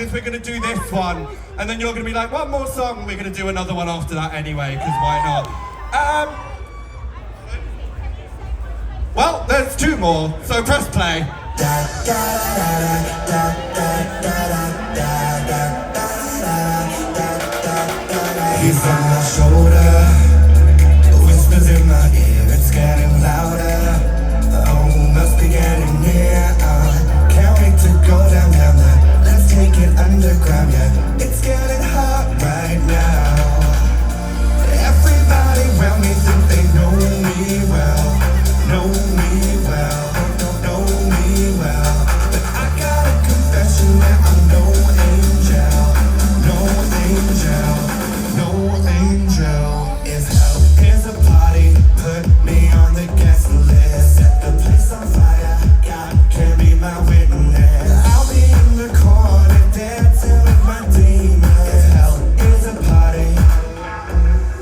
is we're going to do this one, and then you're going to be like, one more song, and we're going to do another one after that anyway, because why not? Well, there's two more, so press play. He's on my shoulder, whispers in my ear, it's getting louder. Oh, must be getting near. Can't wait to go down there. Let's take it underground, yeah. It's getting hot right now. Everybody around me think they know me well, know me well, know me well. But I got a confession that I'm no angel, no angel, no angel. If hell is a party, put me on the guest list. Set the place on fire, God can be my witness. I'll be in the corner dancing with my demons. If hell is a party,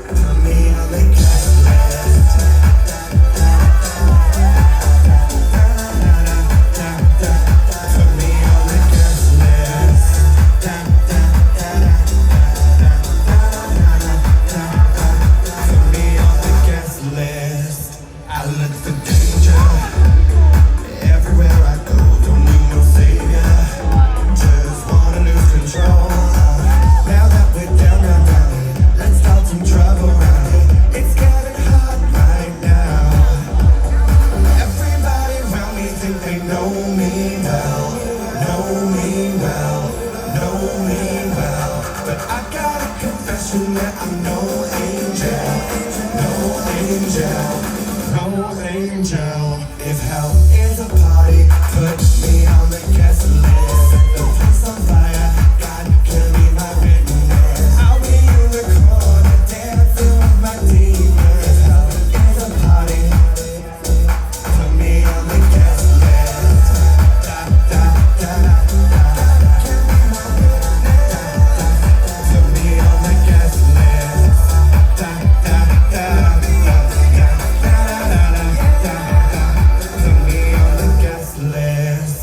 put me on the guest list. Put me on the guest list. Put me on the guest list. I look for danger everywhere I go. Don't need no savior, just wanna lose control. Now that we're down, let's start some trouble around it. It's getting hot right now. Everybody around me think they know me well, know me well, know me well. But I got a confession that I'm no angel, no angel, no angel. If hell is a party, put me on the guest list. Set the place on fire, God can be my witness. I'll be in the corner dancing with my demons. If hell is a party, put me on the guest list. Da, da, da, da, da. Put me on the guest list. Da, da, da, da, da, da, da, da, da, da. Put me on the guest list.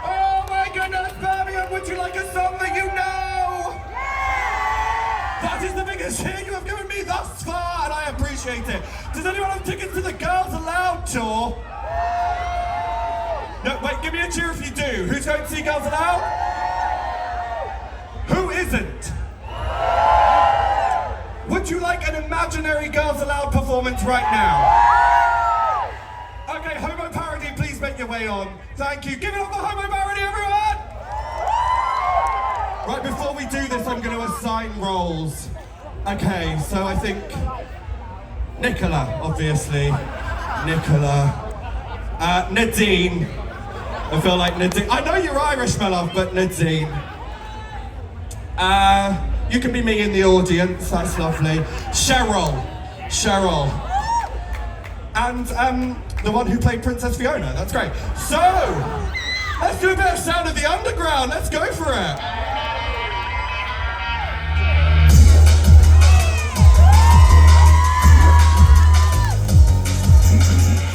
Oh my goodness, Birmingham, would you like a song that you know? That is the biggest cheer you have given me thus far, and I appreciate it. Does anyone have tickets to the Girls Aloud tour? No, wait, give me a cheer if you do. Who's going to see Girls Aloud? Who isn't? Would you like an imaginary Girls Aloud performance right now? Okay, Homo Parody, please make your way on. Thank you. Give it up for Homo Parody, everyone! Right, before we do this, I'm going to assign roles. Okay, so I think Nicola, obviously. Nicola. Nadine. I feel like Nadine. I know you're Irish, my love, but Nadine. You can be me in the audience, that's lovely. Cheryl. And the one who played Princess Fiona, that's great. So, let's do a bit of Sound of the Underground, let's go for it.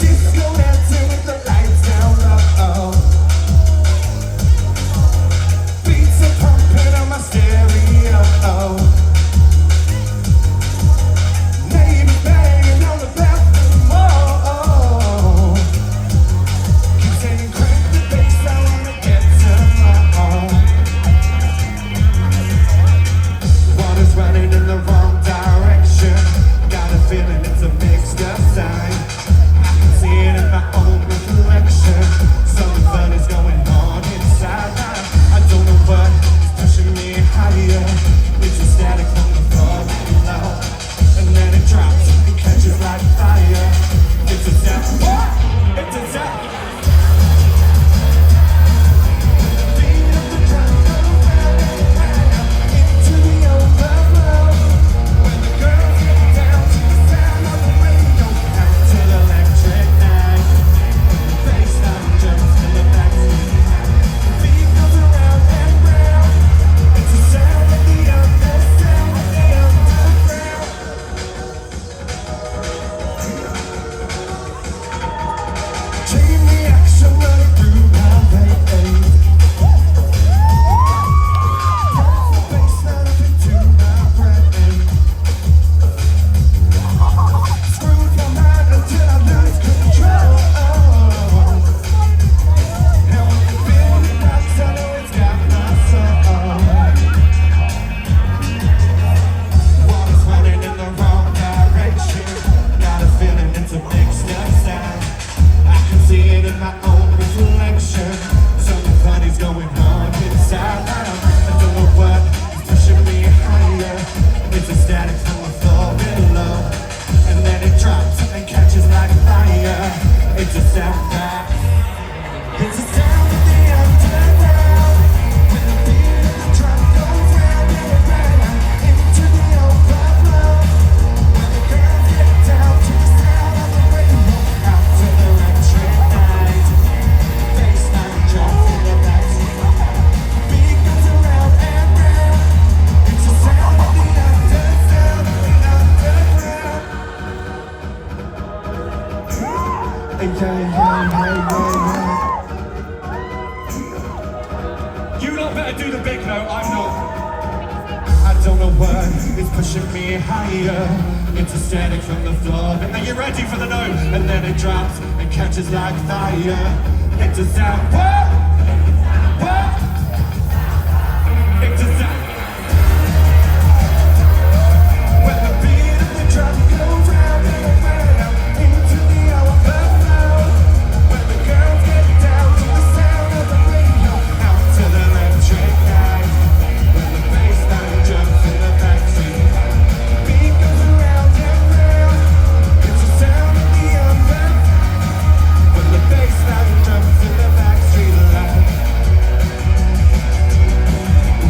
Disco dancing with the lights down low. Beats are pumping on my stereo. Neighbors banging on the bathroom wall. Keep saying crank the bass, I wanna get some more. You lot better do the big note, I'm not. I don't know what is pushing me higher. It's a static from the floor. And then you're ready for the note, and then it drops and catches like fire. It's a sound. What? What? It's a sound. When the beat of the drum goes round and round into the hour loud. When the girls get down to the sound of the radio, out to the electric night. When the bass line jumps in the backseat, beat goes around and round. It's the sound of the under. When the bass line jumps in the backstreet line.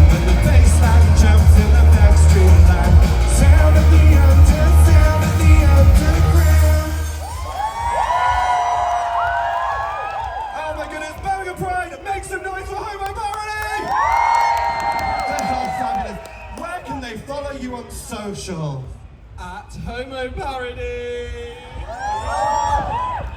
When the bass line jumps in the backstreet line. Sound of the under, sound of the underground. Oh my goodness, Birmingham Pride, make some noise for Homo Parody! They're all fabulous. Where can they follow you on social? At Homo Parody.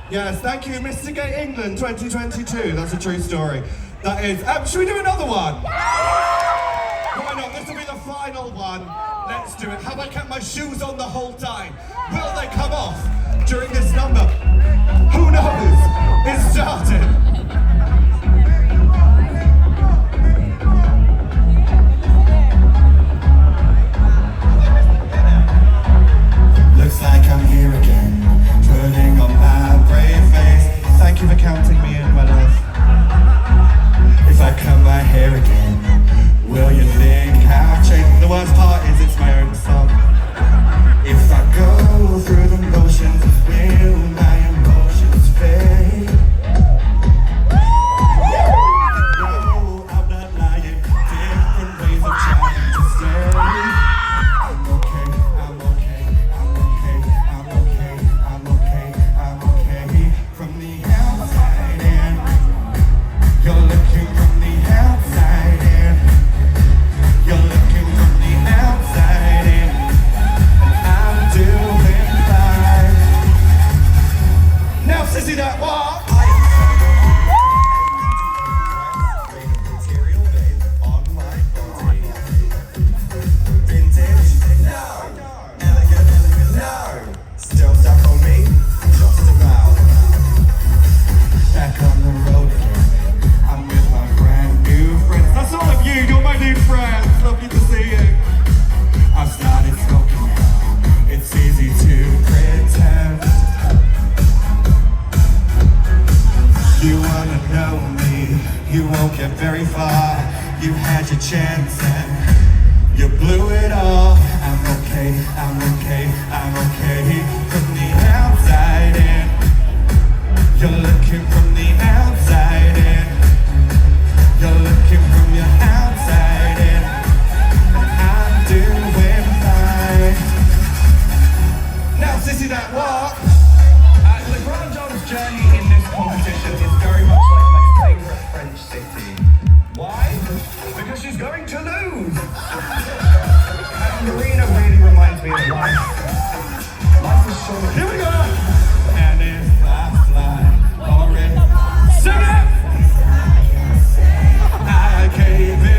Yes, thank you, Mr. Gay England 2022. That's a true story. That is. Should we do another one? Why not? This will be the final one. Let's do it. Have I kept my shoes on the whole time? Will they come off during this number? Who knows? It's starting. Looks like I'm here again, putting on my brave face. Thank you for counting me in, my love. If I cut my hair again, will you think I've changed? The worst part is it's my own song. If I go through the motions, will my emotions fade? No, I'm not lying. Different ways of trying to stay. I'm okay, I'm okay, I'm okay, I'm okay, I'm okay, I'm okay. From the outside in, you're looking from the outside in. You're looking from the outside in. I'm doing fine. Now, Sissy, that what? Material babe on my body. Vintage? No. Elegant? No. Still stuck on me? Just about. Back on the road again. I'm with my brand new friends. That's all of you. You're my new friends. Lovely to see you. I've started smoking now. It's easy to pretend. You wanna know me, you won't get very far. You had your chance and you blew it all. I'm okay, I'm okay, I'm okay. From the outside in, you're looking from the outside in. You're looking from your outside in. I'm doing fine. Now, Sissy, that what? LeBron James' journey in this competition is very much like my favourite French city. Why? Because she's going to lose. And Marina really reminds me of life. Life is so much. Here we go. And if I fly or if Sing it. I gave it